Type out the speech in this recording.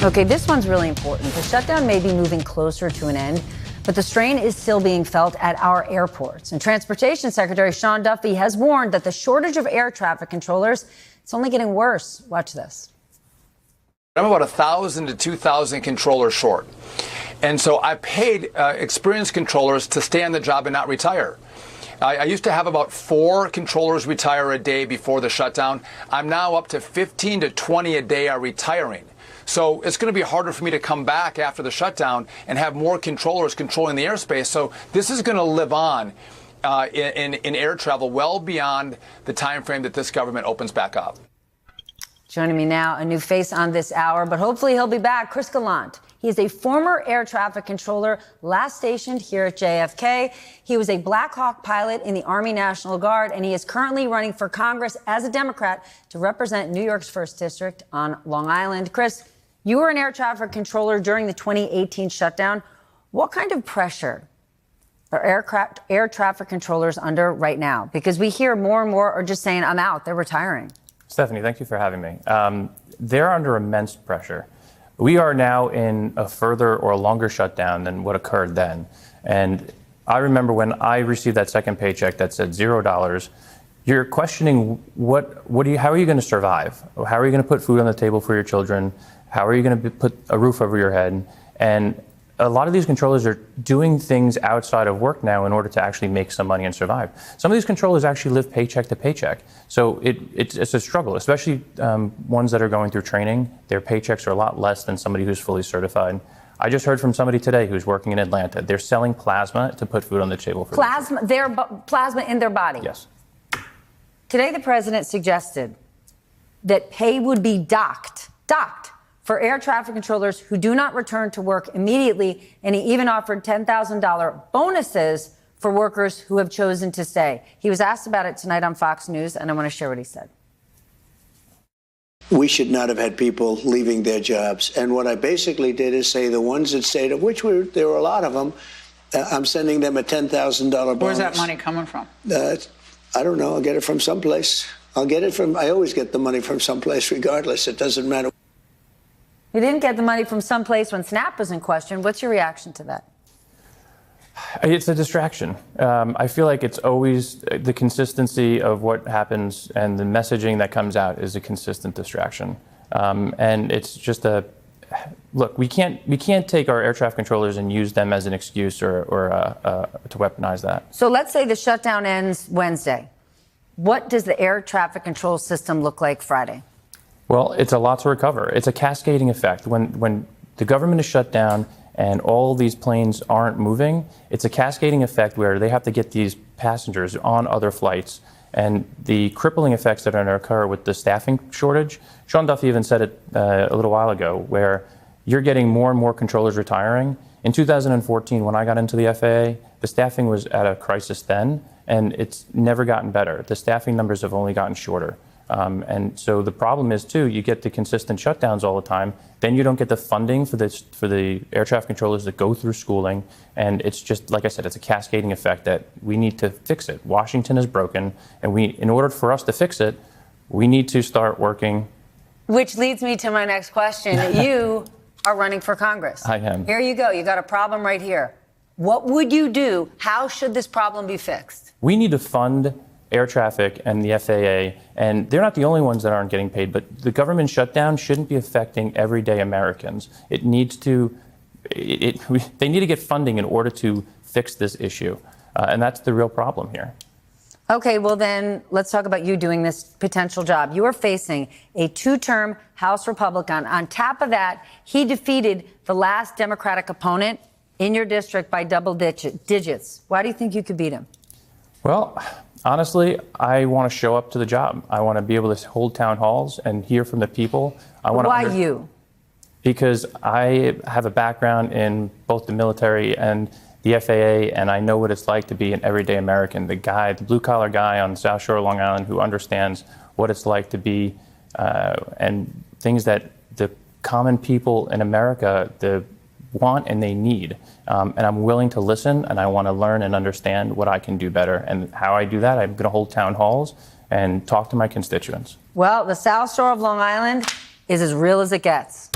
Okay, this one's really important. The shutdown may be moving closer to an end, but the strain is still being felt at our airports. And Transportation Secretary Sean Duffy has warned that the shortage of air traffic controllers, it's only getting worse. Watch this. I'm about 1,000 to 2,000 controllers short. And so I paid experienced controllers to stay on the job and not retire. I used to have about 4 controllers retire a day before the shutdown. I'm now up to 15 to 20 a day are retiring. So it's going to be harder for me to come back after the shutdown and have more controllers controlling the airspace. So this is going to live on in air travel well beyond the time frame that this government opens back up. Joining me now, a new face on this hour, but hopefully he'll be back. Chris Gallant. He is a former air traffic controller last stationed here at JFK. He was a Black Hawk pilot in the Army National Guard, and he is currently running for Congress as a Democrat to represent New York's 1st District on Long Island. Chris, you were an air traffic controller during the 2018 shutdown. What kind of pressure are air traffic controllers under right now? Because we hear more and more are just saying, I'm out, they're retiring. Stephanie, thank you for having me. They're under immense pressure. We are now in a further or longer shutdown than what occurred then. And I remember when I received that second paycheck that said $0, you're questioning how are you going to survive? How are you going to put food on the table for your children? How are you going to put a roof over your head? And a lot of these controllers are doing things outside of work now in order to actually make some money and survive. Some of these controllers actually live paycheck to paycheck. So it's a struggle, especially ones that are going through training. Their paychecks are a lot less than somebody who's fully certified. I just heard from somebody today who's working in Atlanta. They're selling plasma to put food on the table for plasma. Plasma in their body. Yes. Today, the president suggested that pay would be docked for air traffic controllers who do not return to work immediately, and he even offered $10,000 bonuses for workers who have chosen to stay. He was asked about it tonight on Fox News, and I want to share what he said. We should not have had people leaving their jobs. And what I basically did is say the ones that stayed, of which there were a lot of them, I'm sending them a $10,000 bonus. Where's that money coming from? I don't know. I'll get it from someplace. I always get the money from someplace regardless. It doesn't matter. You didn't get the money from someplace when SNAP was in question. What's your reaction to that? It's a distraction. I feel like it's always the consistency of what happens and the messaging that comes out is a consistent distraction. And it's just look, we can't take our air traffic controllers and use them as an excuse or to weaponize that. So let's say the shutdown ends Wednesday. What does the air traffic control system look like Friday? Well, it's a lot to recover. It's a cascading effect. When the government is shut down and all these planes aren't moving, it's a cascading effect where they have to get these passengers on other flights. And the crippling effects that are going to occur with the staffing shortage, Sean Duffy even said it a little while ago, where you're getting more and more controllers retiring. In 2014, when I got into the FAA, the staffing was at a crisis then, and it's never gotten better. The staffing numbers have only gotten shorter. And so the problem is, too, you get the consistent shutdowns all the time. Then you don't get the funding for the air traffic controllers that go through schooling. And it's just, like I said, it's a cascading effect that we need to fix it. Washington is broken. And in order for us to fix it, we need to start working. Which leads me to my next question. You are running for Congress. I am. Here you go. You got a problem right here. What would you do? How should this problem be fixed? We need to fund air traffic and the FAA, and they're not the only ones that aren't getting paid, but the government shutdown shouldn't be affecting everyday Americans. They need to get funding in order to fix this issue, and that's the real problem here. Okay, well then, let's talk about you doing this potential job. You are facing a 2-term House Republican. On top of that, he defeated the last Democratic opponent in your district by double digits. Why do you think you could beat him? Well, honestly, I want to show up to the job. I want to be able to hold town halls and hear from the people. Why you? Because I have a background in both the military and the FAA, and I know what it's like to be an everyday American, the blue-collar guy on the South Shore of Long Island who understands what it's like to be and things that the common people in America want and they need. And I'm willing to listen, and I want to learn and understand what I can do better. And how I do that, I'm going to hold town halls and talk to my constituents. Well, the South Shore of Long Island is as real as it gets.